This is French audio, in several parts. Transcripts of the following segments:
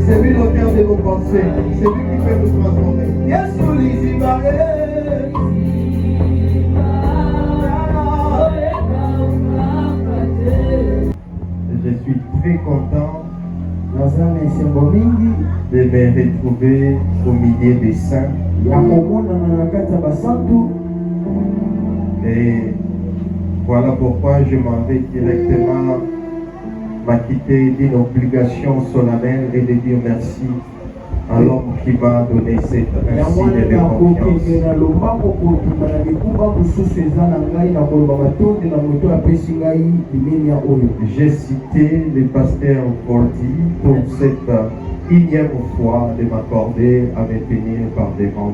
C'est lui l'auteur de nos pensées. C'est lui qui peut nous transformer. Je suis très content de me retrouver au milieu des saints. Et voilà pourquoi je m'en vais directement m'acquitter d'une obligation solennelle et de dire merci à l'homme qui m'a donné cette insigne de confiance. J'ai cité le pasteur Voldy pour cette énième fois de m'accorder à me tenir par devant.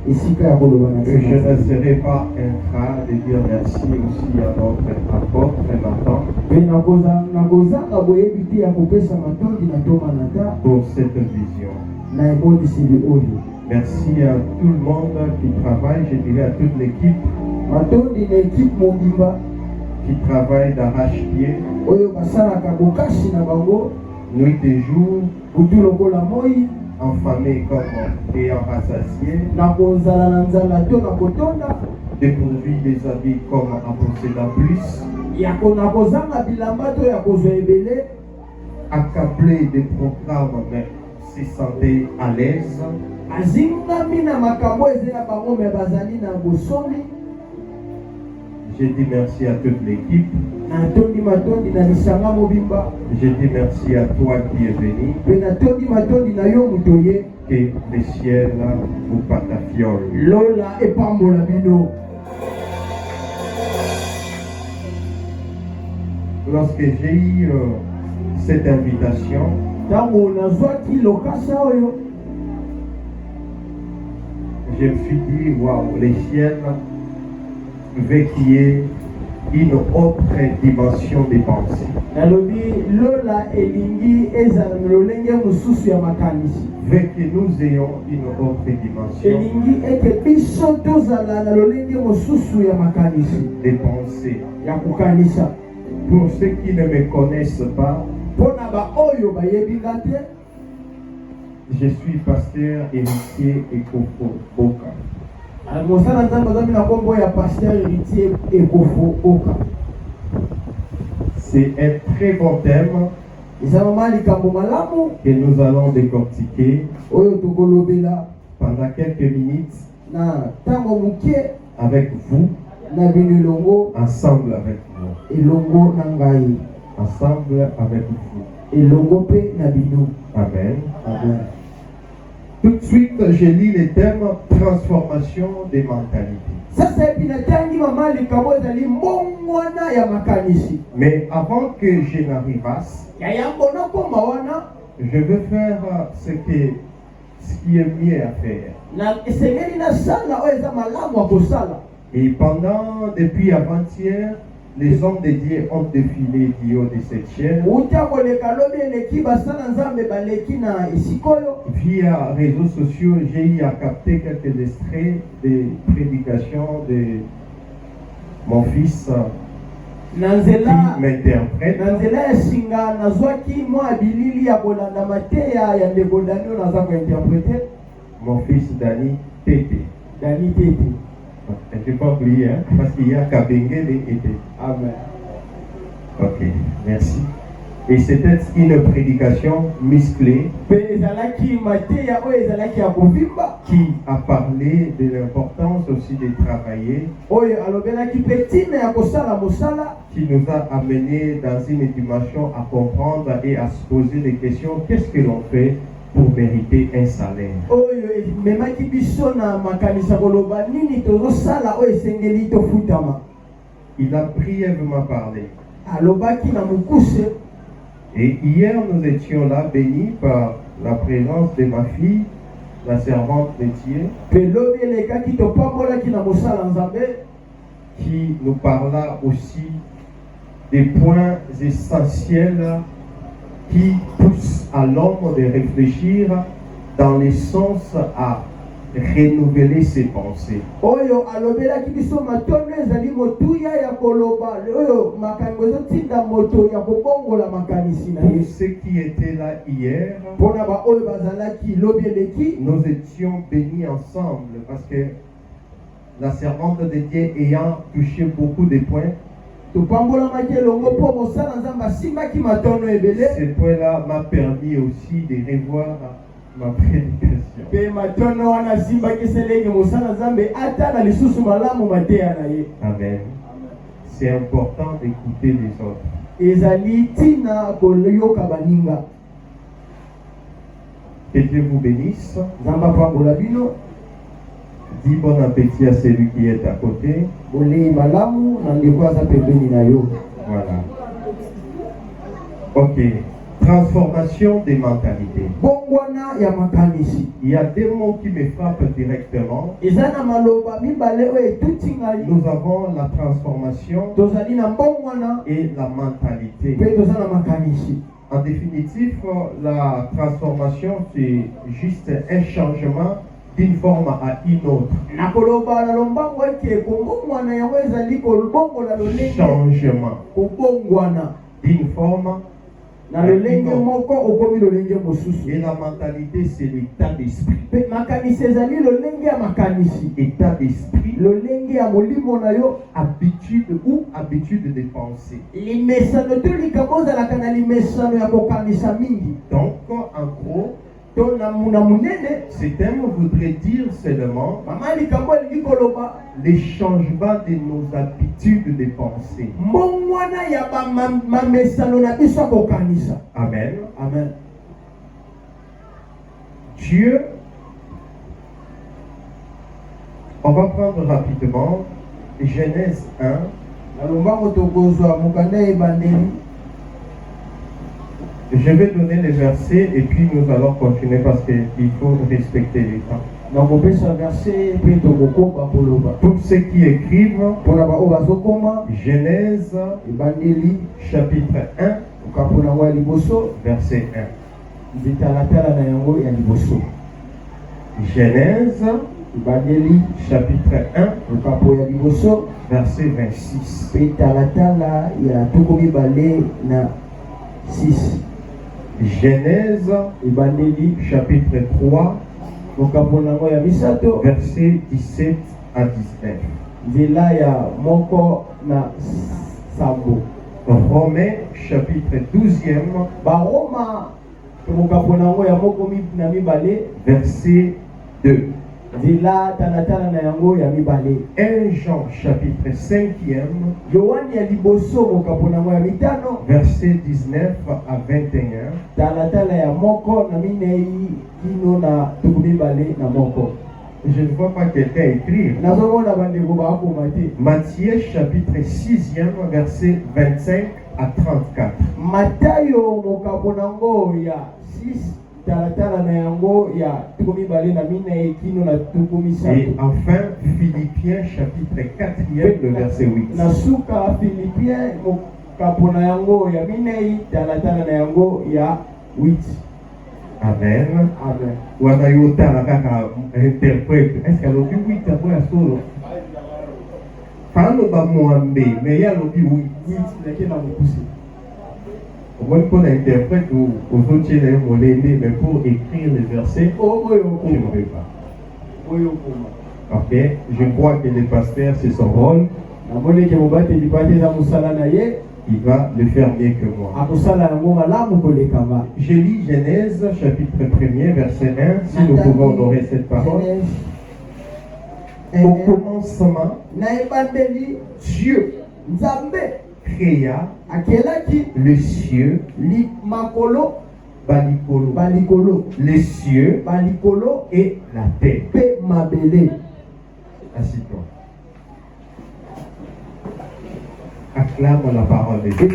Je ne serai pas infra de dire merci aussi à notre apôtre Nathan pour cette vision. Merci à tout le monde qui travaille, je dirais à toute l'équipe qui travaille d'arrache-pied, nuit et jour, en famille comme ayant rassasié, dépourvu des habits comme en possédant plus, accablé des programmes mais se sentait à l'aise. Je dis merci à toute l'équipe. Je dis merci à toi qui es venu. Que le ciel vous patafiole. Lorsque j'ai eu cette invitation, je me suis dit, waouh, le ciel veut qu'il y ait une autre dimension des pensées. Veut que nous ayons une autre dimension des pensées. Pour ceux qui ne me connaissent pas, je suis pasteur héritier Ekofo Boka. C'est un très bon thème que nous allons décortiquer pendant quelques minutes avec vous, ensemble avec vous, ensemble avec vous. Amen. Amen. Tout de suite, je lis le thème transformation des mentalités. Mais avant que je n'arrivasse, je veux faire ce qui est mieux à faire. Et depuis avant-hier, les hommes de Dieu ont défilé du haut de cette chaîne. Via réseaux sociaux, j'ai eu à capter quelques extraits des prédications de mon fils qui m'interprète. Mon fils Dani Tete. Je ne peux pas oublier, hein, parce qu'il y a Kabenge et Ete. Amen. Ok, merci. Et c'était une prédication musclée qui a parlé de l'importance aussi de travailler, qui nous a amené dans une dimension à comprendre et à se poser des questions. Qu'est-ce que l'on fait pour mériter un salaire? Il a brièvement parlé. Et hier, nous étions là bénis par la présence de ma fille, la servante de Dieu. qui nous parla aussi des points essentiels qui poussent à l'homme de réfléchir dans le sens à renouveler ses pensées. Oyo alobelaki biso matondo ezali motuya ya koloba oyo makango ezotinda moto ya kobongola makanisi na Pour ye. ceux qui étaient là hier, Mpona baoyo bazalaki lobi eleki nous étions bénis ensemble parce que la servante de Dieu ayant touché beaucoup de points, topambolamaki elongo mpo mosala nzambe asimbaki matondo ebele ce point-là m'a permis aussi de revoir ma prédication. mpe matondo wana asimbaki eselenge mosala nzambe ata na lisusu malamu mateya na ye. Amen. C'est important d'écouter les autres. Ezali ntina koyoka baninga. Que Dieu vous bénisse. Nzambe apambola bino. Dis bon appétit à celui qui est à côté. Bolei malamu na ndeko aza pembeni na yo. Voilà. Ok. Transformation des mentalités. Bongwana ya makanisi. Il y a des mots qui me frappent directement. Eza na maloba mibale oyo etuti ngai. Nous avons la transformation Tozali na mbongwana et la mentalité. mpe toza na makanisi. En définitive, la transformation, c'est juste un changement d'une forme à une autre. Na koloba na lombango eke kobongwana yango ezali kolongola lolenge. Changement Kobongwana d'une forme na lolenge moko okomi lolenge mosusu. et la mentalité, c'est l'état d'esprit. Pe makanisi ezali lolenge ya makanisi. État d'esprit, Lolenge ya molimo na yo. habitude ou habitude de penser. Limesano to likambo ozalaka na limesano ya kokanisa mingi. Donc, en gros, To na munene. ce thème voudrait dire seulement Mama likambo elingi koloba. les changements de nos habitudes de penser. Mbongwana ya mamesano na biso ya kokanisa. Amen. Amen. Dieu, on va prendre rapidement Genèse 1. Nalombango tokozwa mokanda ebandeli. Je vais donner les versets et puis nous allons continuer parce qu'il faut respecter les temps. Nakopesa verset mpe tokokoba koloba. Tous ceux qui écrivent, Mpona bao bazokoma Genèse ebandeli chapitre 1, okapo nango ya liboso verset 1. nzitalatala na yango ya liboso. Genèse Ebandeli chapitre 1, okapo ya liboso verset 26. mpe talatala ya tuku mibale na 6. Genèse Ebandeli chapitre 3, okapo nango ya misato verset 17 à 19. nzela ya moko na sambo. Romains chapitre 12e, Baroma tomokapo nango ya moko na mibale verset 2. nzela talatala na yango ya mibale. 1 Jean chapitre 5e, Yohani ya liboso mokapo nango ya mitano verset 19 à 21. talatala ya moko na minei kino na tuku mibale na moko. Je ne vois pas quelqu'un écrire. Nazomona bandeko bakoma te. Matthieu chapitre 6e, verset 25 à 34. Matayo mokapo nango ya 6 talatala na yango ya tuku mibale na minei kino na tuku Et misato. enfin, Philippiens chapitre 4e, le verset 8. Na suka Philipien mokapo na yango ya minei talatala na yango ya 8. Amen. Amen. Wanayota na kaka interprète. Est-ce qu'elle a dit oui, t'as pas solo? Parle pas Mohambe, mais il y a l'objet oui. 8 lakini na mkusi. Au moins pour l'interprète ou aux autres les molendés, mais pour écrire les versets, je ne vais pas. Ok, je crois que le pasteur c'est son rôle. Il va le faire mieux que moi. Je lis Genèse chapitre 1er verset 1, si nous pouvons honorer cette parole. Au commencement, Dieu créa le cieux, balikolo, les cieux et la terre. Assis-toi. Acclame la parole de Dieu.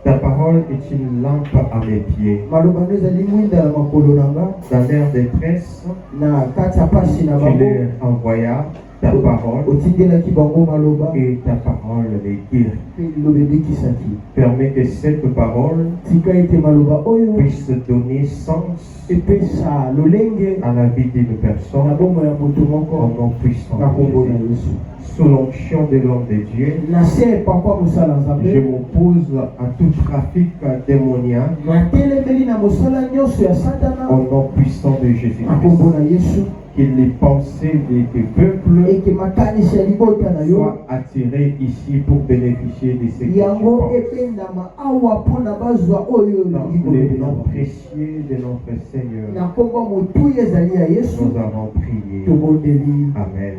Ta parole parole est une lampe à mes pieds. maloba no ezali mwinda na makolo na nga Dans leur détresse, na kati ya pasi na tu bango leur envoyas ta parole otindelaki bango maloba et ta parole les guérit. mpe liloba ebikisaki. Permets que cette parole tika ete maloba oyo puisse donner sens epesa lolenge à la vie d'une na personne bomoi ya moto au moko nom puissant na kombo de na Jésus. yesu. Sous l'onction de l'homme de Dieu, na se epakwa mosala je nzambe m'oppose à tout trafic démoniaque natelemeli na mosala nyonso ya satana au nom puissant de na Jésus-Christ. kombo na yesu Que les pensées des peuples eke makanisi ya libota na yo soient attirées ici pour bénéficier de ce que tu yango penses. ebendama awa mpona bazwa oyo Dans olingi le nom kolobela. précieux de notre Seigneur, na kombo motuya ezali ya yesu nous avons prié. tobondeli. Amen.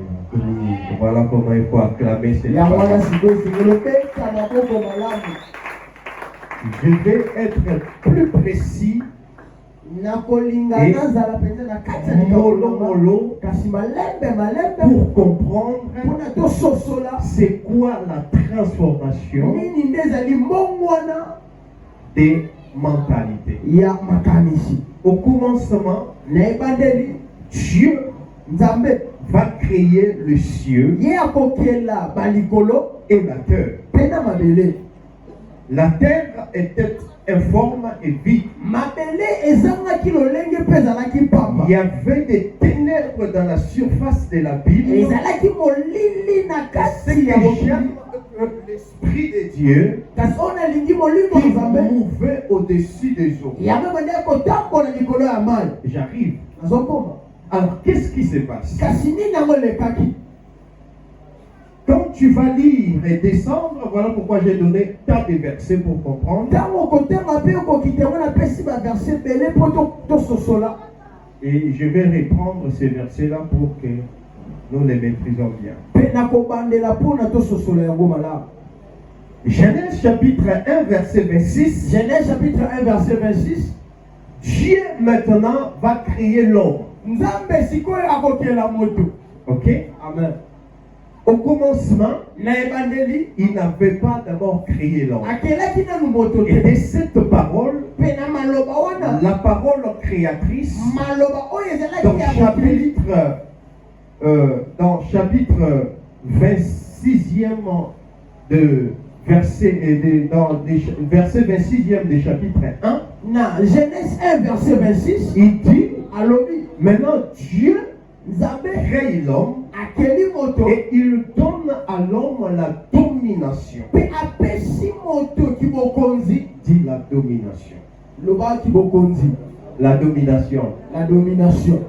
Voilà comment il faut acclamer cette yango wana parole. sikoyo singolobeta maboko malamu Je vais être plus précis na kolinga Et nazala mpenza na kati ya likambo na nga. mollo kasi malembe pour comprendre mpona tososola c'est quoi la transformation nini nde ezali mbongo wana des mentalités. ya makanisi. Au commencement, na ebandeli Dieu nzambe va créer le ciel ye akokela balikolo et la terre. mpe na mabele. La terre était informe et vide. mabele ezangaki lolenge mpe ezalaki pamba. Il y avait des ténèbres dans la surface de l'abîme. ezalaki molili na Ce kati que ya mokili. j'aime, l'Esprit de Dieu kasi oyo nalingi molimo qui nzambe mouvait au-dessus des eaux. yango ebandeli kotambola likolo ya mai. J'arrive. nazokoma Alors, qu'est-ce qui se passe? kasi nini yango elekaki. Quand tu vas lire et descendre, voilà pourquoi j'ai donné tas de versets pour comprendre. ntango okotanga mpe okoki yango napesi baverse ebele mpo tososola. Et je vais reprendre ces versets-là pour que nous les maîtrisons bien. mpe nakobandela mpona tososola yango malamu. Genèse chapitre 1, verset 26. Genèse chapitre 1 verset 26. Dieu maintenant va créer l'homme. nzambe sikoyo akokela moto. Ok? amen. Au commencement, na ebandeli il n'avait pas d'abord créé l'homme. akelaki nanu moto Et te. de cette parole, mpe na maloba wana la parole créatrice, maloba oyo dans ezalaki ya mokili. chapitre 26e de verset, verset 26e de chapitre 1, na Genèse 1 verset 26 il dit, alobi maintenant Dieu nzambe crée l'homme akeli moto et il donne à l'homme la domination. mpe apesi moto kibokonzi. Dit la domination. loba kibokonzi, La domination. la domination.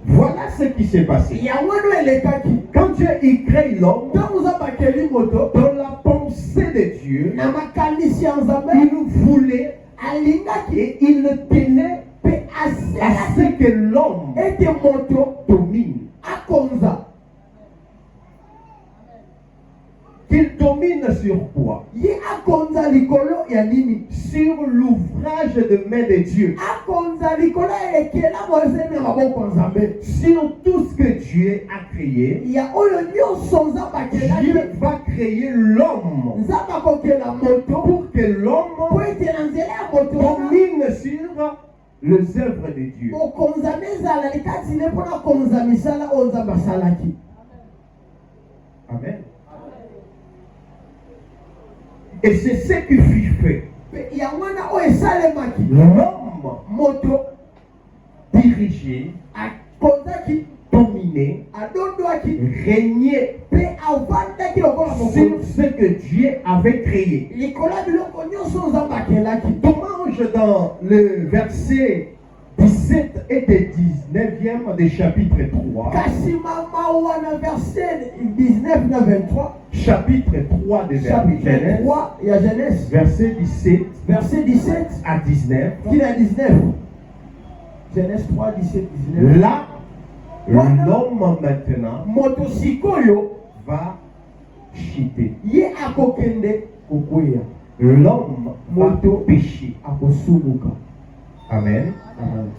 Voilà ce qui s'est passé. yango no elekaki Quand Dieu il crée l'homme, ntango nzambe akeli moto dans la pensée de Dieu, na makanisi ya nzambe il voulait alingaki et il tenait mpe à aselaki ce que l'homme ete moto domine. akonza. Qu'il domine sur quoi? ye akonza likolo ya nini. Sur l'ouvrage de main de Dieu. akonza likolo ya ekelamu esemi ya maboko ya nzambe. Sur tout ce que Dieu a créé, ya oyo nyonso nzambe akelaki. Dieu va créer l'homme nzambe akokela moto pour que po l'homme ete na nzela ya moto wana domine sur les œuvres de Dieu. okonzama ezala likati ne mpona konza misala oyo nzambe asalaki. Amen. Et c'est ce qui fut fait. Mpe yango wana oyo esalemaki. L'homme moto dirigé, akonzaki, dominé, adondwaki, régné mpe avandaki lokola sur mokolo ce que Dieu avait créé. likolo ya biloko nyonso nzambe akelaki. Dommage dans le verset 17 et le 19e du chapitre 3. kasi mama wana verset 19 na 23 Chapitre 3 de chapitre Genèse, 3 ya Genèse verset 17 verset 17 à 19. kila 19. Genèse 3 17 19. Là, l'homme maintenant moto sikoyo va chuter. ye akokende kokweya. L'homme va Moto. pécher. akosumuka. Amen.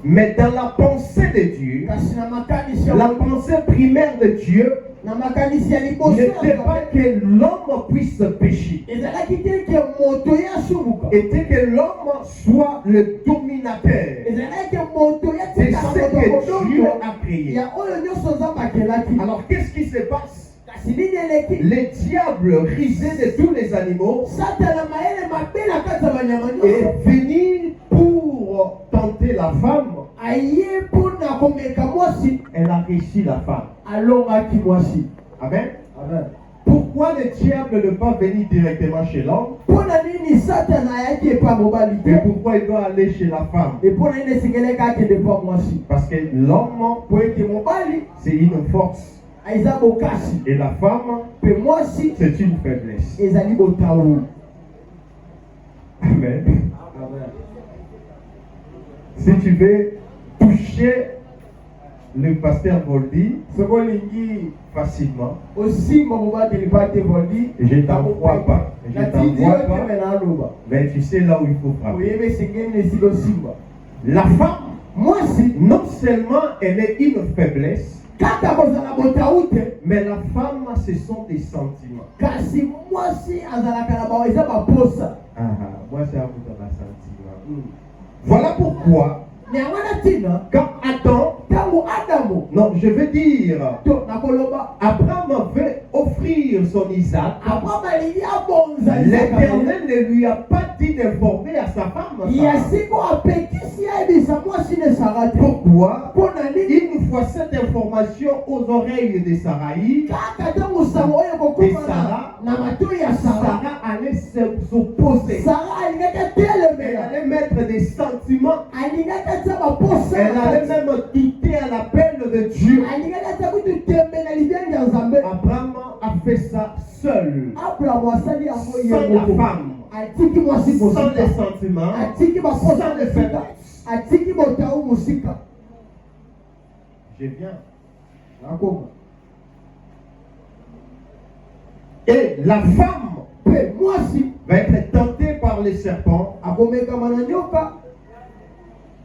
Mais dans la pensée de Dieu, kasi na makanisi ya la moto pensée primaire de Dieu, na makanisi ya liboso n'était pas que l'homme puisse pécher, ezalaki te ke moto ye asumuka, était que l'homme soit le dominateur ezalaki ke moto ye de atika ce que moto Dieu kodondo a créé. ya oyo nyonso nzambe akelaki. Alors qu'est-ce qui se passe? Kasi nini eleki? Les diables risés de tous les animaux Satana mayele mabe na kati ya banyama est nyonso venu pour tenter la femme. aye mpona komeka mwasi, Elle a réussi la femme. alongaki mwasi. Amen. Amen. Pourquoi le diable ne pas venir directement chez l'homme? Mpona nini Satana ayaki epa mobali Et te, pourquoi il doit aller chez la femme? mpona nini esengelaki akende epa mwasi? Parce que l'homme, Po ete mobali c'est une force. eza bokasi, Et la femme, mpe mwasi c'est une faiblesse. ezali botawu. Amen. Amen. Si tu veux toucher le pasteur Voldy Soki olingi facilement, osimba mobali lipa te Voldy, je t'envoie pas. Je natindi t'envoie yo te pas. me na aloba Mais tu sais là où il faut frapper. oyeba esengeli na esika osimba. La femme, Mwasi non seulement elle est une faiblesse, kaka kozala botawu te, mais la femme, ce sont des sentiments. kasi mwasi azalaka na bao eza baposa. Moi, c'est à vous dans la sentiment. Voilà pourquoi, Na yango wana ntina quand Adam, ntango Adamu non, je veux dire, to nakoloba Abraham veut offrir son Isaac, Abraham alingi abonza Isaka l'Éternel ne lui a pas dit d'informer à sa femme. ya Sarah. siko apekisi ayebisa mwasi ne Sara te. Pourquoi? Mpona nini? Une fois cette information aux oreilles de Sarai, Kaka ntango sango oyo kokoma na matoi ya Sara, Sarah allait s'opposer. Sara alingaki Elle atelemela, allait mettre des sentiments. alingaki atia baposa Elle na allait kati, même douter à l'appel de Dieu. alingaki atia kutu tembe na libenge ya Nzambe. Abraham a fait ça seul, Abrahamu asali yango ye sans la moko, femme, atiki mwasi sans les mosika, sentiments, atiki baposa sans les mosika, faiblesses. atiki botawu mosika. Je viens. Nakoma Et la femme mpe mwasi va être tentée par les serpents. akomekama na nyoka,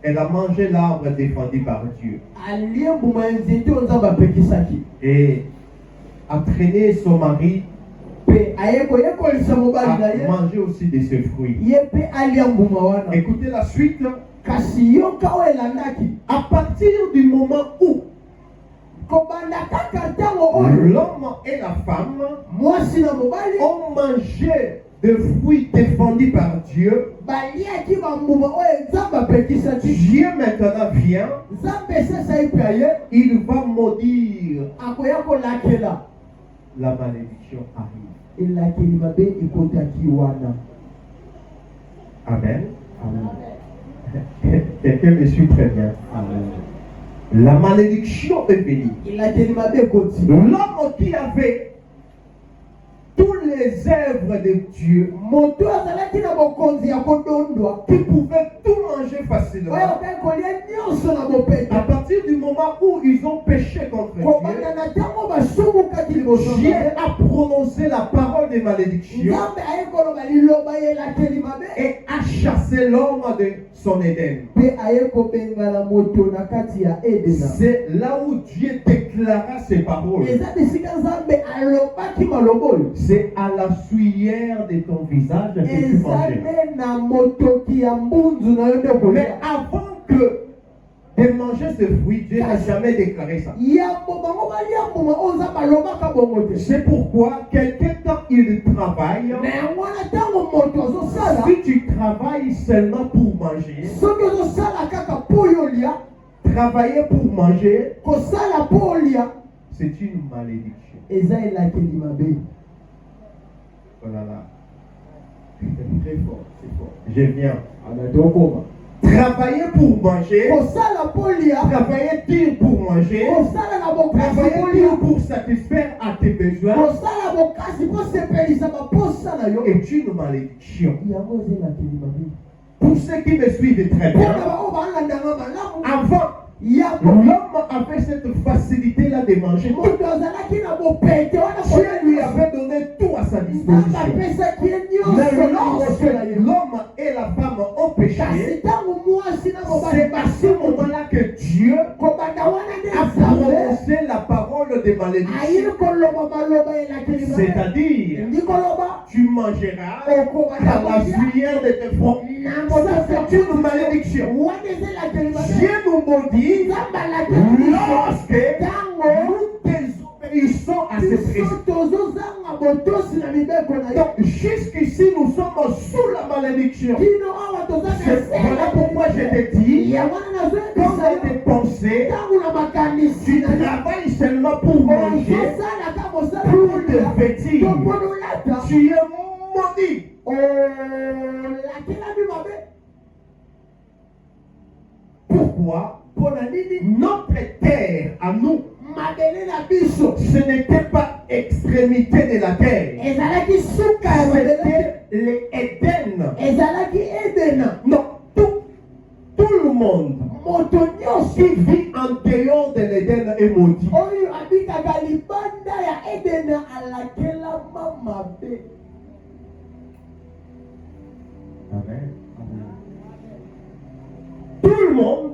Elle a mangé l'arbre défendu par Dieu. alie mbuma ya nzete oyo Nzambe apekisaki, Et a traîné son mari mpe aye koyekolisa mobali na à ye, manger aussi de ses fruits. ye mpe alia mbuma wana. Écoutez la suite. Kasi yoka oyo elandaki, À partir du moment où kobanda kaka ntango oyo l'homme et la femme mwasi na mobali ont mangé des fruits défendus par Dieu, baliaki bambuma oyo Nzambe apekisaki, Dieu maintenant vient, Nzambe esesai mpe aye il va maudire. akoya kolakela, La malédiction arrive. elakeli mabe ekotaki wana. Amen. Quelqu'un me suit très bien. La malédiction est venue. Elakeli mabe ekoti. L'homme qui avait toutes les œuvres de Dieu, Moto azalaki na bokonzi ya kodondwa, qui pouvait tout manger facilement, oyo okei kolia nyonso na bopeto, à partir du moment où ils ont péché contre Dieu, kobanda na ntango basumukaki liboso Dieu na Ye, a prononcé la parole de malédiction Nzambe aye koloba liloba ya elakeli mabe, et a chassé l'homme de son Éden. mpe aye kobengana moto na kati ya Edena. C'est là où Dieu déclara ses paroles. Eza bisika Nzambe alobaki maloba oyo, C'est à la suyeure de ton visage que tu eza mangeras. nde na motoki ya mbunzu na yo nde Mais kolia. avant que de manger ce fruit, Dieu n'a jamais déclaré ça. Yambo bango balia mbuma oyo Nzambe alobaka bongo te. C'est pourquoi quelqu'un quand il travaille, Na yango wana ntango moto azosala, si tu travailles seulement pour manger, soki ozosala kaka mpo oyo olia, travailler pour manger, kosala mpo olia, c'est une malédiction. eza elakeli mabe. Oh là là, Très fort, c'est fort. je viens. Anatokoma. Travailler pour manger, Kosala mpo olia, travailler dur pour manger, kosala na bokasi mpo travailler olia, dur pour satisfaire à tes besoins kosala bokasi mpo sepelisa baposa na yo, est une malédiction. yango eza elakeli mabe. Pour ceux qui me suivent très Mpona bien, bango balandanga malamu, avant, yambo l'homme avait cette facilité-là de manger. moto azalaki na bopete wana Dieu lui kolia, avait donné tout à sa Nzambe disposition. apesaki ye Mais nyonso lorsque nyonso na ye. l'homme et la femme ont péché, Kasi ntango mwasi na c'est mobali à ce moment-là que Dieu kobanda wana nde a Nzambe prononcé la parole de malédiction. C'est-à-dire, tu mangeras à la cuillère de tes frères. Ça, c'est une malédiction. Dieu nous maudit lorsque nous désobéissons à ses préceptes. Donc, jusqu'ici, nous sommes sous la malédiction. Voilà pourquoi je te dis, quand tu as des pensées, tu travailles seulement pour manger, pour te vêtir. Tu es maudit. Pourquoi? Notre terre à nous, ce n'était pas extrémité de la terre. C'était les Éden. Non, tout le monde qui vit en dehors de l'Éden est maudit. Amen. Tout le monde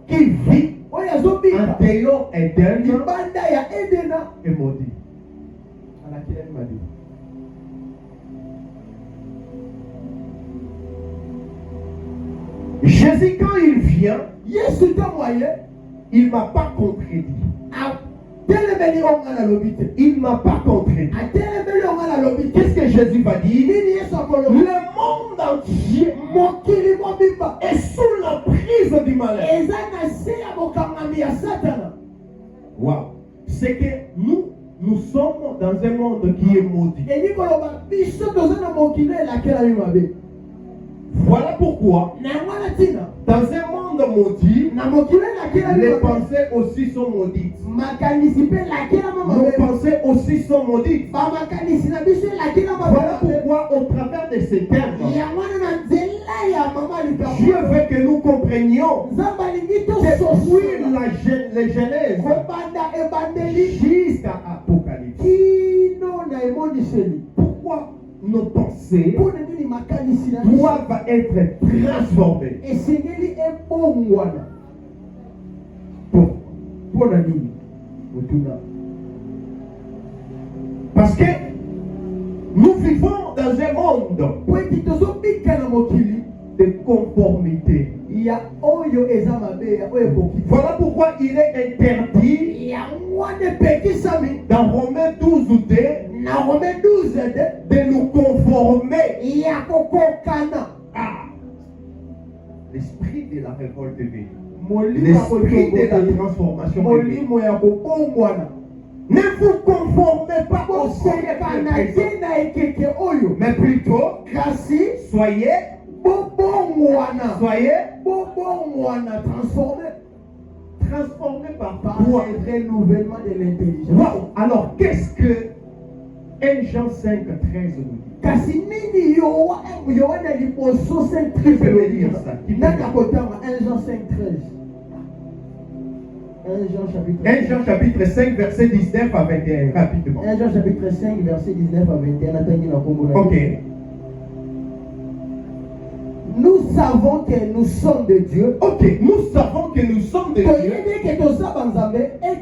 qui vit en dehors d'Éden est maudit. Jésus, quand il vient, il ne m'a pas contredit. Il ne m'a pas contredit. Qu'est-ce que Jésus va dire? Le monde entier est sous la prise du malheur. Wow. C'est que nous sommes dans un monde qui est maudit. Voilà pourquoi, dans un monde maudit, les pensées aussi sont maudites. Nos pensées aussi sont maudites. Voilà pourquoi, au travers de ces termes, Dieu veut que nous comprenions depuis les Genèse jusqu'à Apocalypse. Pourquoi nos pensées doivent être transformées? Parce que nous vivons dans un monde de conformité. Voilà pourquoi il est interdit dans Romains 12 de nous conformer à l'esprit de la révolte est venu. L'esprit de la transformation est venu. Ne vous conformez pas au siècle présent, mais plutôt soyez transformés par quoi? Le renouvellement de l'intelligence. Wow. Alors, qu'est-ce que 1 Jean 5,13 nous dit? Qui peut me lire ça? 1 Jean 5,13. 1 Jean chapitre 5, verset 19 à 21, rapidement. 1 Jean chapitre 5, verset 19 à 21. Ok. Nous savons que nous sommes de Dieu. Ok, nous savons que nous sommes de Dieu. Et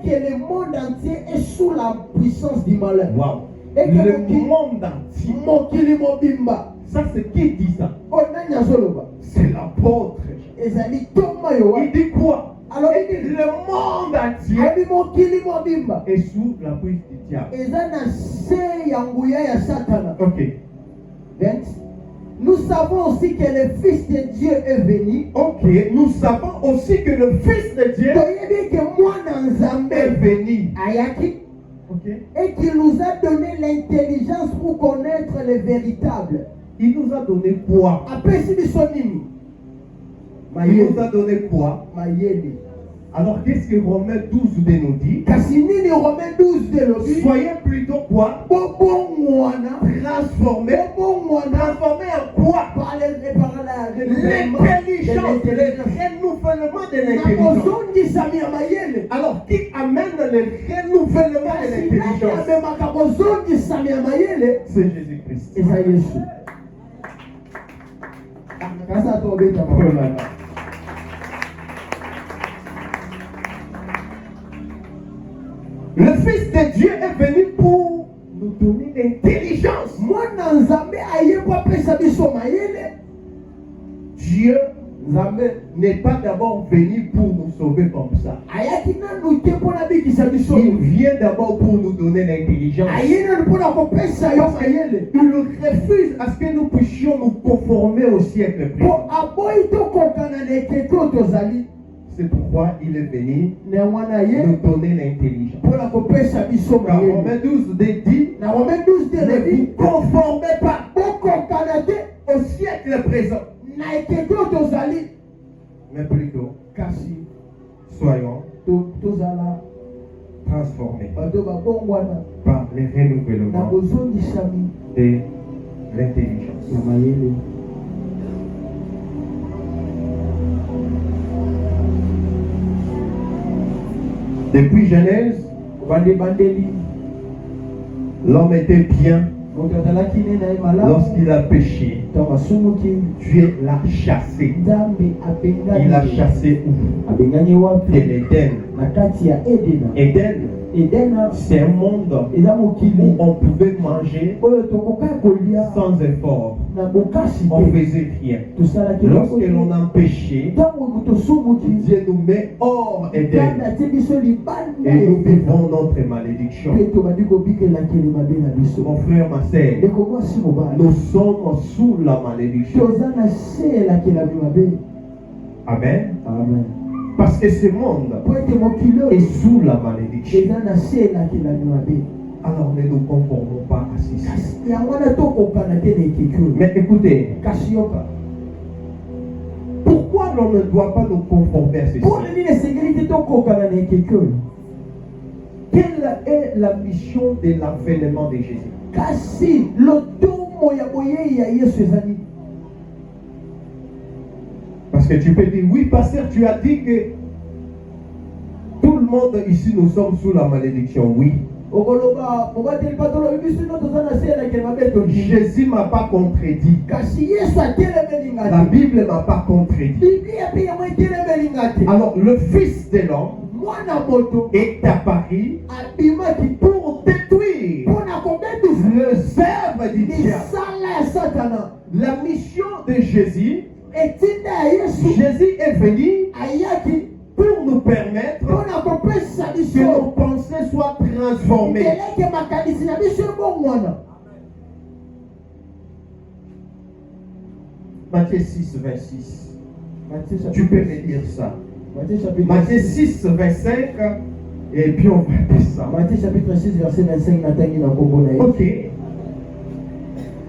que le monde entier est sous la puissance du malheur. Wow. Et que le monde entier. Ça, c'est qui dit ça? C'est l'apôtre. Il dit quoi? Alors, le monde entier est sous la prise du diable. Ok. Nous savons aussi que le Fils de Dieu est venu. Ok. Nous savons aussi que le Fils de Dieu est venu. Okay. Et qu'il nous a donné l'intelligence pour connaître le véritable. Il nous a donné quoi? Il nous a donné quoi? Alors qu'est-ce que Romains 12 nous dit? Soyez plutôt quoi? Transformés. Transformés en quoi? Par l'intelligence, le renouvellement de l'intelligence. Alors qui amène le renouvellement de l'intelligence? C'est Jésus-Christ. Fils de Dieu est venu pour nous donner l'intelligence. Mwana Nzambe ayebwa pesa biso mayele. Dieu Nzambe n'est pas d'abord venu pour nous sauver comme ça. ayaki nanu te mpona bikisa biso. Il vient d'abord pour nous donner l'intelligence. Aye nanu mpona kopesa yo mayele. Il refuse à ce que nous puissions nous conformer au siècle Po présent. aboyi tokokana na ekeke oyo tozali. C'est pourquoi il est venu Na mwana ye nous donner l'intelligence. mpona kopesa biso Car mayele. Romains 12 dit, Na Romains 12 te ne elobi vous conformez pas bokokana te au siècle présent, na ekeke oyo tozali. mais plutôt Kasi soyons tozala transformés bato babongwana par le na renouvellement bozongisami de l'intelligence. na mayele. Depuis Genèse, Bandeli l'homme était bien moto azalaki ne na ye malamu. lorsqu'il a péché. Ntango asumuki Dieu l'a chassé. Nzambe Il l'a abengani chassé où? abengani De wapi? l'Éden. Na kati ya Edena. Éden, Edena c'est un monde eza où mokili on pouvait manger oyo tokoka kolia sans effort. na bokasi On te. faisait rien. Tosalaki Lorsque l'on a péché, ntango tosumuki Dieu nous met hors Nzambe Éden atie biso libanda et nous Edena. vivons notre malédiction. Mpe tobandi kobikelakeli mabe na biso. Mon frère, ma sœur, Ndeko mwasi mobali nous sommes sous la malédiction. toza na se elakelami mabe. Amen. Amen. Parce que ce monde Po ete mokili est oyo sous la malédiction. eza na se elakelami mabe. Alors ne nous conformons pas à ceci. Kasi yango wana tokokana te na ekeki oyo. Mais écoutez, Kasi yoka pourquoi l'on ne doit pas nous conformer à ceci? mpona nini esengeli te tokokana na ekeki oyo? Quelle est la mission de l'avènement de Jésus? Kasi lotomo ya boyei ya Yesu eza nini? Parce que tu peux dire, oui, pasteur, tu as dit que tout le monde ici, nous sommes sous la malédiction. Oui. okoloba mobateli mpa tolobi biso no toza na se elakeli mabe tondimi. Jésus ne m'a pas contredit. Kasi Yesu atelemeli nga La te. Bible ne m'a pas contredit. Biblia mpe yango etelemeli nga te. Alors, le Fils de l'homme Mwana moto est apparu abimaki pour détruire mpona kobebisa les œuvres du diable. misala ya Satana. La mission de Jésus, Etinda ya Yesu Jésus est venu ayaki pour nous permettre mpona kopesa que nos biso pensées soient transformées. ndeleke makanisi na biso ebongwana. Matthieu 6, 26. Matthieu Tu peux me chapitre dire ça. Matthieu chapitre Matthieu 6, 25. Et puis on va dire ça. Matthieu chapitre 6 verset 25 natangi na kombo na ye. Ok.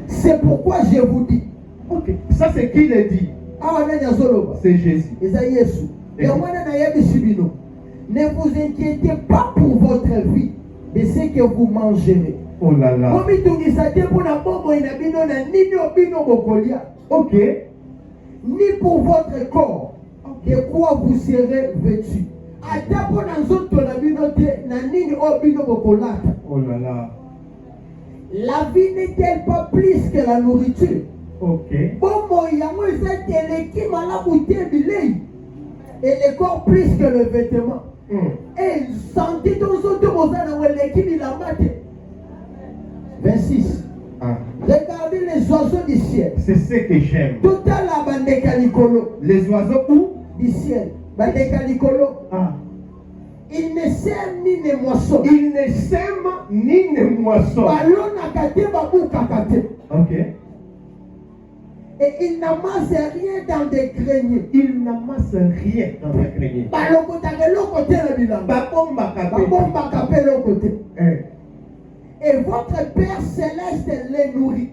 C'est pourquoi je vous dis. Ok. Ça c'est qui le dit? Awa nani azoloba? C'est Jésus. Eza Yesu. Yango wana nayebisi bino. Ne vous inquiétez pas pour votre vie de ce que vous mangerez. Oh là là. Komitungisa te mpona bomoi na bino na nini obino bokolia. Ok. Ni pour votre corps de quoi vous serez vêtus. Ata mpona nzoto na bino te na nini obino bokolata. Oh là là. La vie n'est-elle pas plus que la nourriture? Ok. Bomoi yango eza teleki malamu te bilei. Et le corps plus que le vêtement. Et santé ton nzoto boza na weleki bilamba te. 26. Ah. Regardez les oiseaux du ciel. C'est ce que j'aime. Totala bandeka likolo Les oiseaux où? du ciel. Bandeka likolo. Ah. Ils ne sèment ni ne moissonnent. Ils ne sèment ni ne moissonnent. Balonaka te babukaka te. Ok. Et ils n'amassent rien dans des greniers. Ils n'amassent rien dans la grenier. Balokotaka eloko te na bilamba. Babombaka pe. Babombaka pe eloko te. Eh. Et votre Père Céleste les nourrit.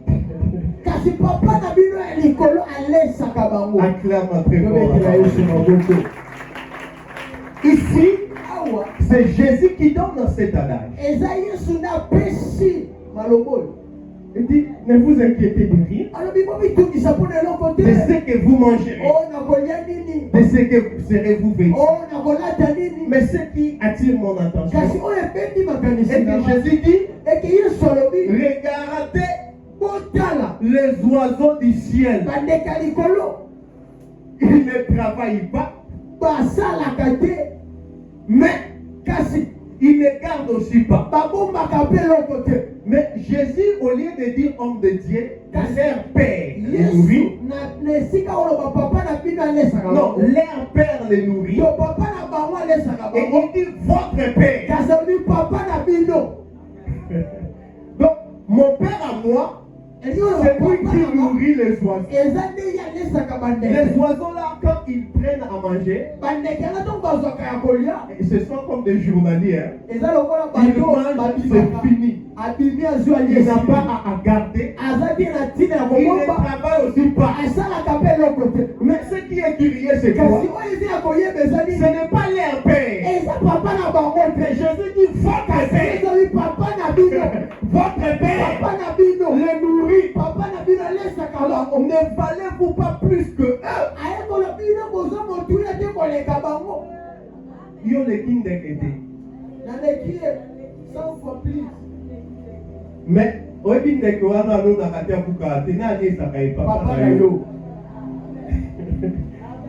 Kasi papa na bino ya likolo alesaka bango. Acclame très Tobetela Yesu fort. maboko. Ici, Awa c'est Jésus qui donne cet adage. eza Yesu na pesi malobolo. Il dit, ne vous inquiétez de rien, alobi bomitungisa mpona eloko te. de ce que vous mangerez, O nakolia nini? de ce que serez-vous vêtus. O nakolata nini? Mais ce qui attire mon Kasi attention, oyo ebendi makanisi et na que nga. Jésus dit, Eke Yesu alobi regardez botala les oiseaux du ciel. bandeka likolo Ils ne travaillent pas, basalaka te mais kasi ils ne gardent aussi pas. babombaka mpe eloko te. Mais Jésus, au lieu de dire homme de Dieu, leur père les Yesu nourrit. na esika oloba papa na bino alesaka Non, bango. leur père les nourrit. To papa na bango alesaka Et bango. il dit votre père. kasi olobi papa na bino. Donc, mon père à moi, Elingi oloba c'est lui papa qui na bango. nourrit les oiseaux. eza nde ye alesaka bandeke. Les oiseaux là, quand ils prennent à manger, bandeke yango ntongo bazwaka ya kolia. ce sont comme des journaliers. Hein. eza lokola Ils bato mangent, babimaka. c'est fini. abimi azwi Il n'a aliesi. pas à garder. aza bien na ntina ya Il ne kobomba. travaille aussi pas. asalaka mpe eloko te. Mais ce qui est curieux, c'est kasi quoi? oyo eza ya koyeba eza Ce nini. n'est pas leur père. eza papa na bango Mais te. Jésus dit votre père. ezali papa na bino. Votre père papa na bino. les nourrit. papa na bino alesaka Alors, bango. ne valez-vous pas plus que eux? ayekola bino boza motuya te koleka bango. Yo le king de Kété. naleki ye 100 fois plus. Mais, oyebi ndeko wana alobaka te akuka te nani esaka ye papa papa na na yo. yo.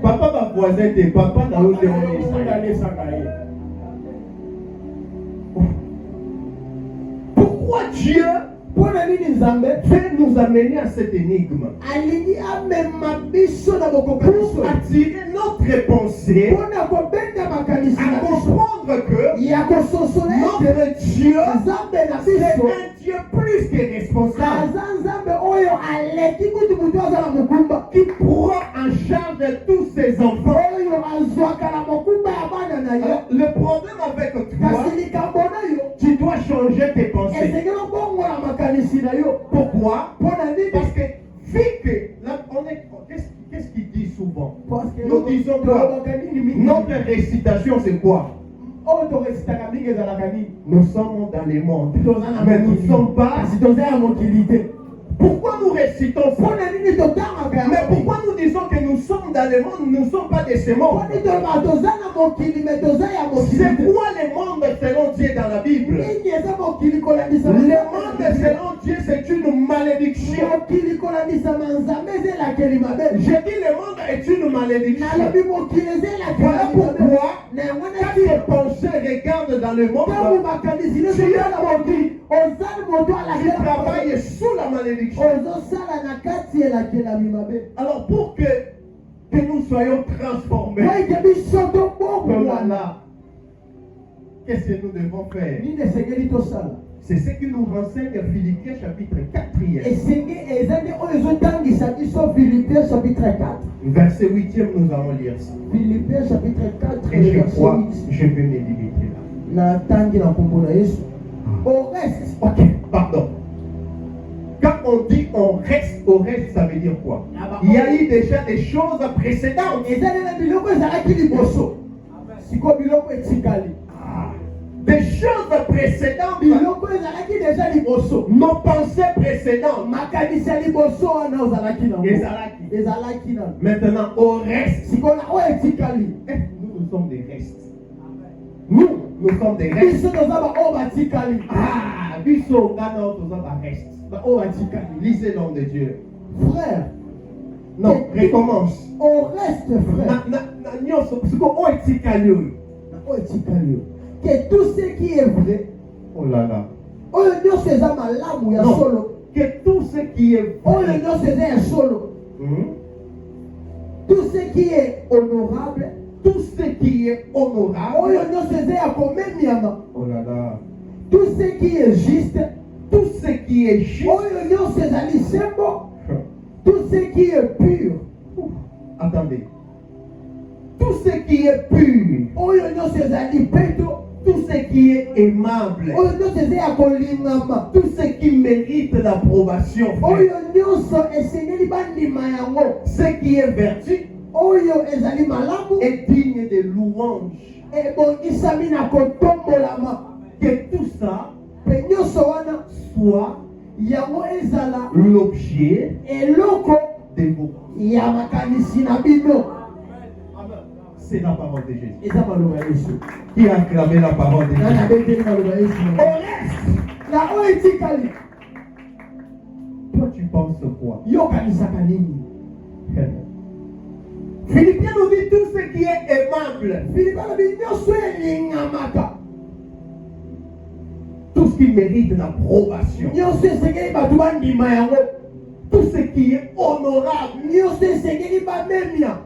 Papa bavoisin te, papa na yo te wana esaka. alesaka ye. Pourquoi Dieu mpo na nini nzambe veut nous amener à cette énigme? alingi amema biso na bokoka Pour biso attirer notre pensée mpo na kobenga makanisi à na biso comprendre que ya kososola ete notre Dieu, nzambe na c'est biso un Dieu plus que responsable, aza nzambe oyo aleki kutu mutu aza na mokumba qui prend en charge tous ses enfants. oyo azwaka na mokumba ya bana na Alors, ye. le problème avec toi, kasi likambo na yo tu dois changer tes pensées. esengeli obongola makanisi na yo. Pourquoi? mpo na nini. Parce que vu que là, qu'est-ce qu'il dit souvent? Parce que Nous disons quoi? tolobaka nini mingi. Notre récitation, c'est quoi? oyo toresitaka mingi ezalaka nini. Nous sommes dans le monde, toza na mais nous ne mokili. sommes pas. kasi toza ya mokili te. Pourquoi nous récitons mpo ça? na nini totangaka Mais yango. pourquoi nous disons que nous sommes dans le monde, nous ne sommes pas de ce monde? Poni toloba toza na mokili me toza ya mokili C'est te. quoi le monde selon Dieu dans la Bible? nini eza mokili kolandisa Le monde selon Dieu, c'est une malédiction. mokili kolandisama nzambe eza elakeli mabe. Je dis le monde est une malédiction. nalobi mokili eza Voilà elakeli mabe. pourquoi, na yango quand nati tes pensées regardent dans le ntango monde, makanisi nyonso eza na mokili ozali moto tu alakela travailles sous la malédiction. ozosala na kati elakelami mabe. Alors pour que nous soyons transformés, po ete biso oh là tobongwana là, qu'est-ce que nous devons faire? nini esengeli tosala. C'est ce qui nous renseigne Philippiens chapitre 4, esenge eza nde oyo ezotangisa biso Philippiens chapitre 4. verset 8e, nous allons lire ça. Philippiens chapitre 4 Et je verset crois, 8. je vais me limiter là. na tangi na kombo na yesu. Au reste, Ok, pardon. Quand on dit on reste, ça veut dire quoi? Il y a eu déjà des choses précédentes. ezali na biloko ezalaki liboso siko biloko etikali. Des choses précédentes. biloko ezalaki deja liboso. Nos pensées précédentes. makanisi ya liboso wana ozalaki nango. Ezalaki. ezalaki na Maintenant, au reste. siko na oyo etikali. Nous sommes des restes. Nous sommes des restes. biso toza baoyo batikali. Biso ngana toza ba restes. baoyo batikali. Lisez l'homme de Dieu. frère. Non, recommence. au reste frère. Nyonso siko oyo etikali oyo. na oyo etikali yo. que tout ce qui est vrai. Oh là là. oyo nyonso eza malamu ya Non. solo. Que tout ce qui est oyo vrai. nyonso eza ya solo. Tout ce qui est honorable. Tout ce qui est honorable. oyo nyonso eza ya komemiama. Oh là là. Tout ce qui est juste. Tout ce qui est juste. oyo nyonso ezali sembo. Tout ce qui est pur. Attendez. Tout ce qui est pur. oyo nyonso ezali peto. Tout ce qui est aimable. oyo nyonso eza ya kolingama. Tout ce qui mérite l'approbation. oyo nyonso esengeli bandima yango. Ce qui est vertu. oyo ezali malamu. Est digne de louange. ebongisami na kotombolama. Que tout ça pe nyonso wana soit yango ezala l'objet eloko de vos. ya makanisi na bino. C'est la parole de Jésus. eza maloba ya yesu. Qui a acclamé la parole de nani Jésus? abeteli maloba ya yesu. Au reste, na oyo etikali toi tu penses quoi? yokanisaka nini. Philippiens nous dit tout ce qui est aimable. filipe alobi nyonso elingamaka. ce qui mérite l'approbation, nyonso esengeli bato bandima yango, tout ce qui est honorable, nyonso esengeli bamemia,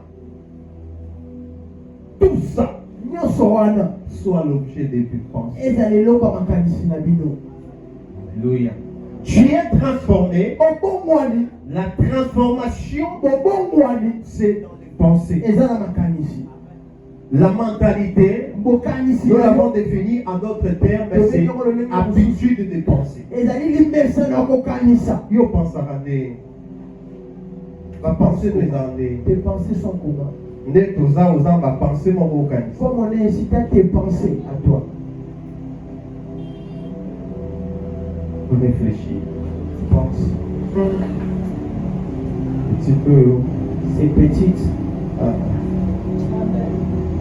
tout ça nyonso wana soit l'objet de tes pensées. ezala eloko ya makanisi na bino. Alléluia. Tu es transformé. Obongwani, La transformation, obongwani c'est dans les pensées. eza na makanisi. La mentalité, Bokanisi nous yango l'avons défini en d'autres termes, c'est habitude de penser. ezali limesa na kokanisa. Yo pense à des. Va penser des années. Tes pensées sont comment? Né tous ans aux ans va penser mon organisme. Comme on est incité à tes pensées à toi. Vous réfléchissez. Tu penses. Un petit peu. C'est petite.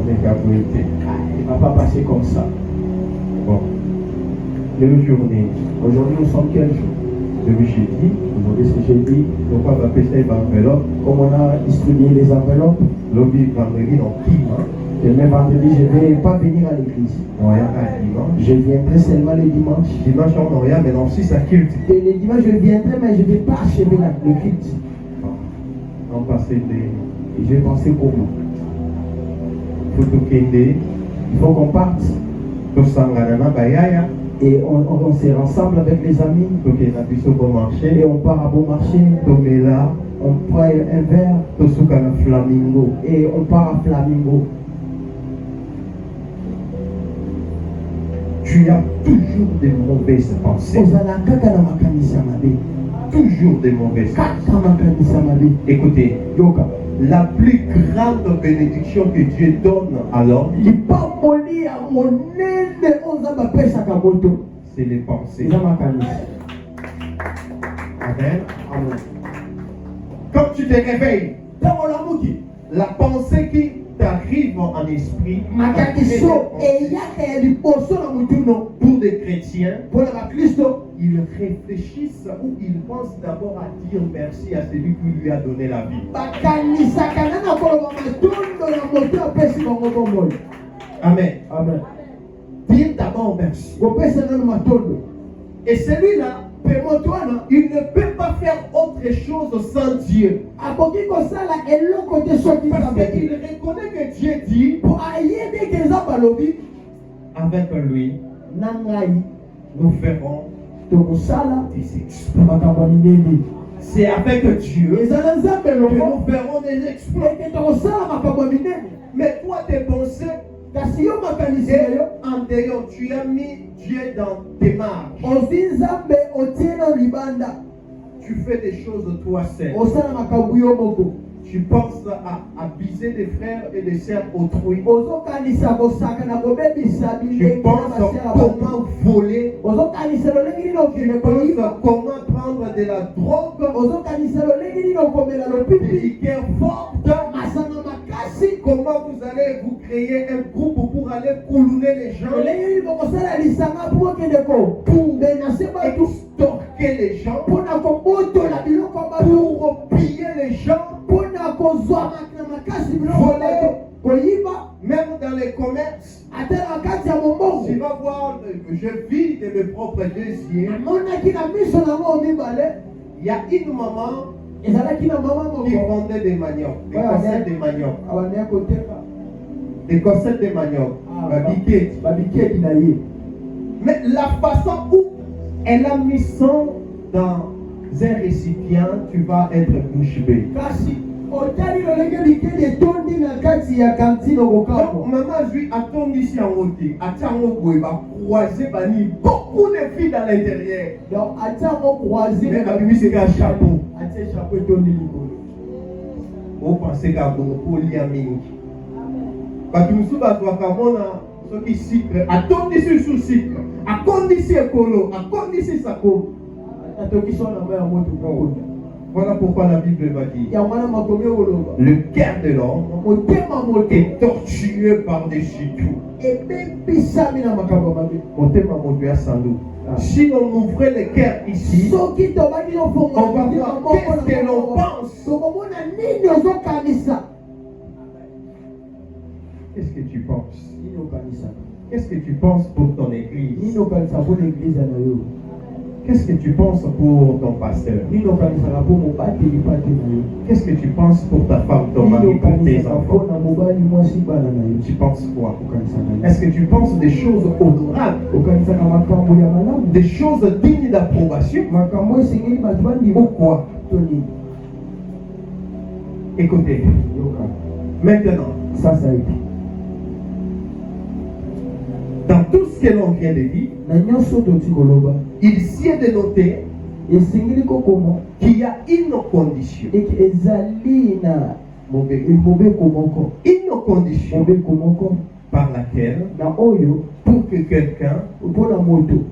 Avec la beauté. Il ne va pas passer comme ça. Bon. Quelle journée? Aujourd'hui, nous sommes quel jour? Le jeudi. Aujourd'hui, c'est jeudi. Donc on va appeler ça une enveloppe. Comme on a distribué les enveloppes, Lobby vendredi dans Kima. demain vendredi, je ne vais pas venir à l'église. Non, il y a un dimanche. Je viendrai seulement le dimanche. Dimanche, on n'a rien, mais non, si ça culte. Et le dimanche, je viendrai, mais je ne vais pas achever le culte. On passe des. Et je vais penser comment. Photo Kende. Il faut qu'on parte. Tosanganana Bayaya. Et on se rassemble avec les amis. Tokena biso bon marché. Et on part à bon marché. Tomela. On prend un verre. Tosukana Flamingo. Et on part à Flamingo. Tu as toujours des mauvaises pensées. Toujours des mauvaises pensées. Écoutez, Yoka. la plus grande bénédiction que Dieu donne à l'homme, c'est les pensées. Amen. Quand tu te réveilles, la pensée qui t'arrive en esprit, pour des chrétiens, ils réfléchissent ou ils pensent d'abord à dire merci à celui qui lui a donné la vie. Amen. Amen. Dire d'abord merci. Et celui-là, il ne peut pas faire autre chose sans Dieu. Parce qu'il reconnaît que Dieu dit, avec lui, nous ferons des exploits. C'est avec Dieu que nous ferons des exploits. Mais toi, tes pensées, en dehors, tu as mis Dieu dans tes marges. Tu fais des choses toi seul. Tu penses à abuser des frères et des sœurs autrui. Tu penses comment voler. Tu penses comment prendre de la drogue. Des liqueurs fortes. Comment vous allez vous créer un groupe pour aller coulouner les gens, pour extorquer les gens, pour piller les gens, voler, même dans les commerces. Tu vas voir, je vis de mes propres yeux. Il y a une maman qui vendait des maniocs, des conserves de manioc. Des conserves de manioc, mais la façon où elle a mis ça dans un récipient, tu vas être bouche bée. Donc, maman lui attend ici en haut, il va croiser beaucoup de filles dans l'intérieur. Mais la Bible c'est un chapeau. Vous pensez qu'à beaucoup de liaming. Parce que nous sommes ceux qui cyclent, attendent ici sous cycle, à condition écolo, à condition sako. Voilà pourquoi la Bible va dire le cœur de l'homme est tortueux par-dessus tout. Si on ouvrait le cœur ici, on va voir qu'est-ce que l'on pense. Qu'est-ce que que tu penses? nini okanisaka Qu'est-ce que tu penses pour ton église? nini okanisa mpo na eglize na yo Qu'est-ce que tu penses pour ton pasteur? nini okanisaka mpo mobateli pate na yo Qu'est-ce que tu penses pour ta femme, ton nini mari, pour tes okanisaka mpo enfants? na mobali mwasi bana na yo Tu penses quoi? okanisaka nini Est-ce que tu penses des choses honorables, okanisaka makambo ya malamu des choses dignes d'approbation? makambo esengeli bato bandima Ou quoi? to nini Écoutez, yoka maintenant, sasa hivi dans tout ce que l'on vient de dire, na nyonso toti koloba il sied de noter esengeli kokoma qu'il y a une condition. eke ezali na mobeko moko Une condition mobeko moko par laquelle, na oyo pour que quelqu'un, mpona moto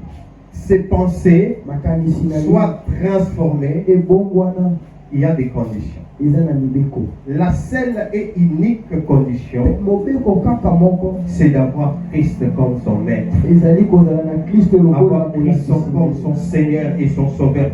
ses pensées makanisi na ye soient transformées, ebongwana il y a des conditions. eza na mibeko La seule et unique condition, mobeko kaka moko c'est d'avoir Christ comme son maître, ezali kozala na kristo lokola avoir Christ comme molakisi son Seigneur et son Sauveur.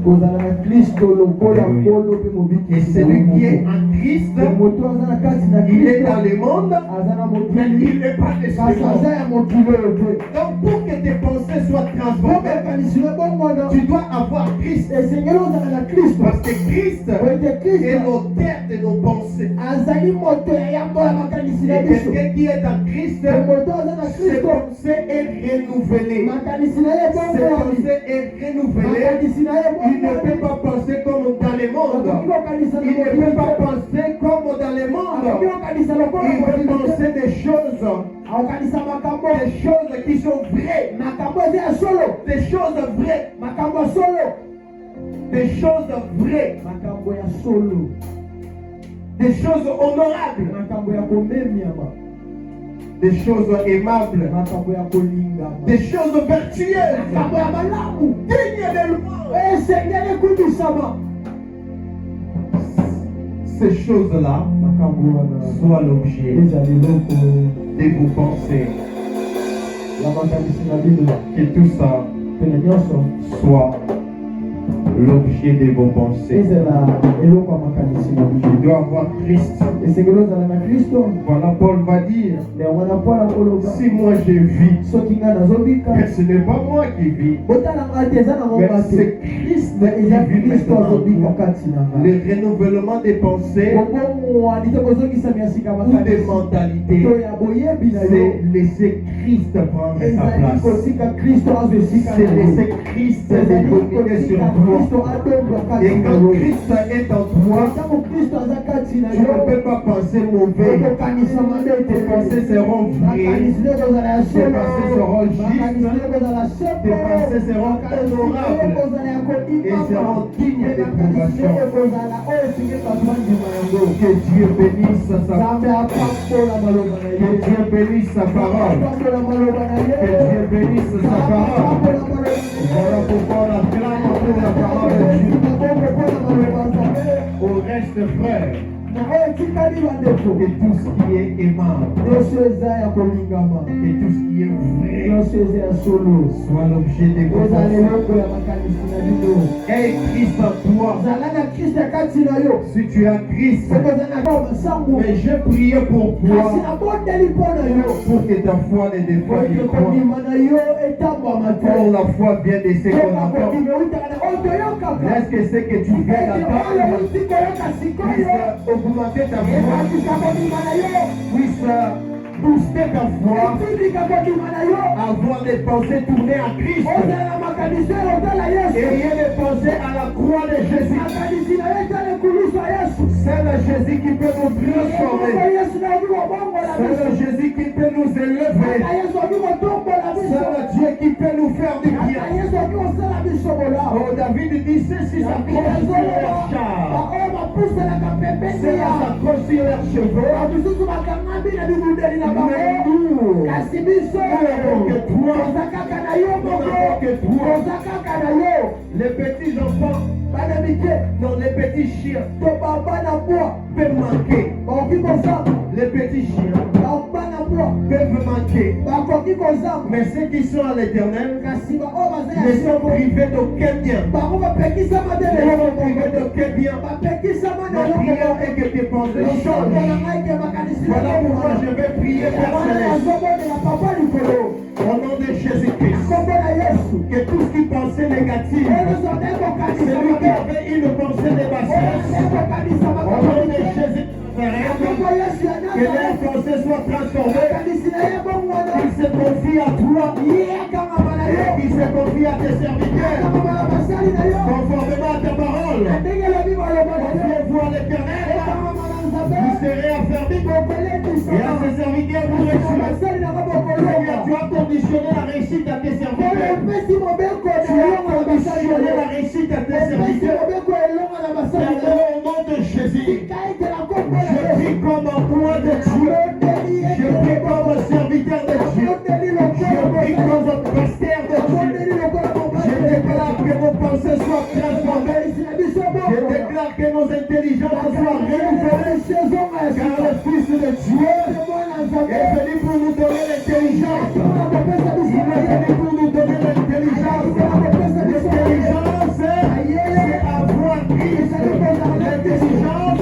kozala na kristo lokola nkolo mpe Et mobikisi celui qui est en Christ, moto aza na kati na il est kristo dans le monde, aza na mais mokili il n'est pas de ce kasi aza monde. ya mokili oyo te Donc pour que tes pensées soient mpo transformées, makanisi na bongwana tu dois avoir Christ. esengeli ozala na kristo Parce que Christ oete est kristo l'auteur de nos pensées. azali moto ya yambola makanisi na Et biso quelqu'un qui est en Christ, moto aza na ses kristo pensées est renouvelée. makanisi na ye Ses bongwani pensées est renouvelée. makanisi na ye Il ne peut bongwani pas penser comme dans le monde. okoki kokanisa na Il ne peut pas mokili penser comme dans le akoki monde. kokanisa lokola Il veut mokili penser des choses, akokanisa makambo des choses qui sont vraies, makambo eza ya solo des choses vraies, makambo ya solo des choses vraies, makambo ya solo des choses honorables, makambo ya komemiama des choses aimables, makambo ya kolingama des choses vertueuses, makambo ya malamu dignes de louange. esengeli ekundisama Ces choses-là makambo wana soient l'objet ezali eloko de vos pensées. ya makanisi na bino Que tout ça mpe na nyonso soit l'objet de vos pensées. ezala eloko ya makanisi na Tu bino dois avoir Christ. esengeli ozala na kristo Voilà, Paul va dire, me wana mpona koloba si moi je vis, soki ngai nazobika mais ce n'est pas moi qui vis, botala ngai te eza na mais ngonga te c'est Christ me eza qui vit kristo maintenant en azobika toi. kati na ngai Le renouvellement des pensées bobongwani te bozongisami ya sika ou des makanisi mentalités, to ya boyebi na yo c'est laisser Christ prendre sa ezali place. kotika kristo azwa esika C'est na yo laisser Christ ezali dominer sur kotika toi. kristo adomba kati Et na quand yo Christ est en toi, ntango kristo aza kati na tu ne yo peux pas penser mauvais. okokanisa mabe Tes pensées seront vraies. makanisi nde kozala ya Tes pensées seront makanisi nde justes. kozala Tes pensées seront honorables kozala ya et seront dignes d'approbation. kozala oyo esengeli bato bandima yango Que Dieu bénisse sa nzambe apambola maloba na Que ye Dieu bénisse sa parole. apambola maloba na ye Que Dieu bénisse sa parole. apambola maloba na ye Voilà pourquoi on acclame pour la parole de Dieu. Au reste, frère, na oyo etikali bandeko que tout ce qui est aimable nyonso eza ya kolingama et tout ce qui est vrai nyonso eza ya solo soit l'objet de vos eza pensées. leloko ya makanisi na bino Aie Christ en toi. zala na kristo ya kati na yo Si tu as Christ, soki oza na masango mais je prie pour kasi toi, nabondeli mpo na yo pour que ta foi ne défaille oyo point. kondima na yo etambwama te Or la foi vient de ce qu'on entend. kondima eutaka na oyo toyokaka Est-ce que c'est que tu viens oyo d'entendre euti koyoka sikoyo puisse augmenter ta foi, ebakisa kondima na yo puisse booster ta foi, etindika kondima na yo avoir des pensées tournées à Christ ozala na makanisi oyo otala et yesu rien de penser à la croix de Jésus. makanisi na ye etala ekulusu ya yesu C'est le Jésus qui peut nous transformer. yesu na obi kobongola C'est biso le Jésus qui peut nous élever. ata yesu obi kotombola C'est biso le Dieu qui peut nous faire du ata bien. yesu obi kosala biso bolamu Oh, David dit, c'est si ça croche sur leur char, baoyo bapuselaka pembeni c'est ya ça croche sur leurs cheveux. bisusu bakangambi na bibundeli na bango Mais nous, kasi biso toza kaka na yo moko toza kaka na yo les petits enfants, bana mike non, les petits chiens to baba na bwa peuvent manquer. bakoki kosala Les petits chiens bana d'emploi peuvent manquer. bakoki kozanga Mais ceux qui sont à l'éternel kasi baoyo baza ya ne sont seko privés d'aucun bien. bango bapekisama te Ne lelo sont privés d'aucun bien. bapekisama na Ma prière est que tes pensées changent. Voilà pourquoi je vais prier, Père Céleste, au nom de Jésus-Christ, que tout ce qui pensait négatif, celui qui avait une pensée de bassesse, au nom de Jésus-Christ, que les pensées soient transformées, qu'il se confie à toi et qu'il se confie à tes serviteurs, conformément à ta parole. Confiez-vous à l'Éternel, vous serez affermis, et à ses serviteurs vous réussirez. Seigneur, tu as conditionné la réussite à tes serviteurs. Tu as conditionné la réussite à tes serviteurs. Seigneur, au nom de Jésus, je prie comme emploi de Dieu. Je prie comme serviteur de Dieu. Je prie comme pasteur de Dieu. Je déclare que nos pensées soient transformées. Je déclare que nos intelligences soient renouvelées. Car le Fils de Dieu est venu pour nous donner l'intelligence. Il est venu pour nous donner l'intelligence. L'intelligence, c'est avoir Christ. L'intelligence,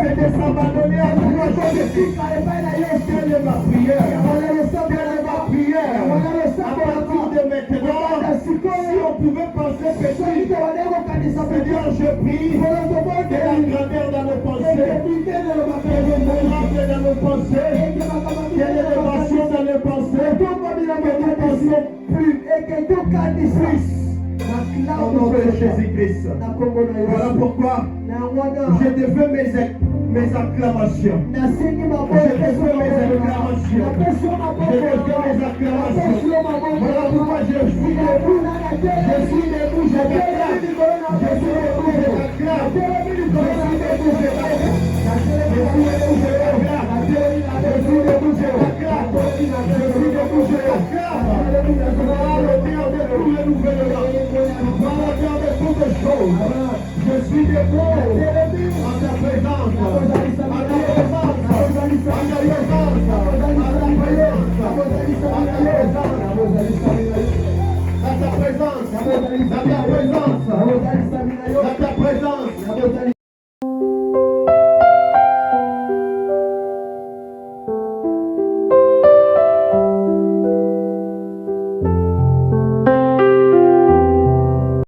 c'est de s'abandonner à toi, Jésus. Telle est ma prière. Telle est ma prière. À partir de maintenant, si on pouvait penser petit, Seigneur, je prie que la grandeur dans nos pensées, que le miracle dans nos pensées, que l'élévation dans nos pensées, que nous pensions plus et que tout plus. Au nom de Jésus-Christ. Voilà pourquoi je te fais mes acclamations. Je te fais mes acclamations. Je te fais mes acclamations. Voilà pourquoi je suis debout. Je suis debout, je t'acclame. Je suis debout, je t'acclame. Je suis debout, je t'acclame. Je suis debout, je t'acclame. Je suis debout, je t'acclame. Je suis debout, je t'acclame. Voilà le Dieu de tous les nouvelles. Voilà le Dieu de toutes les choses. Je suis debout en ta présence. À ta présence. À ta présence. À ta présence. À ta présence. À ta présence.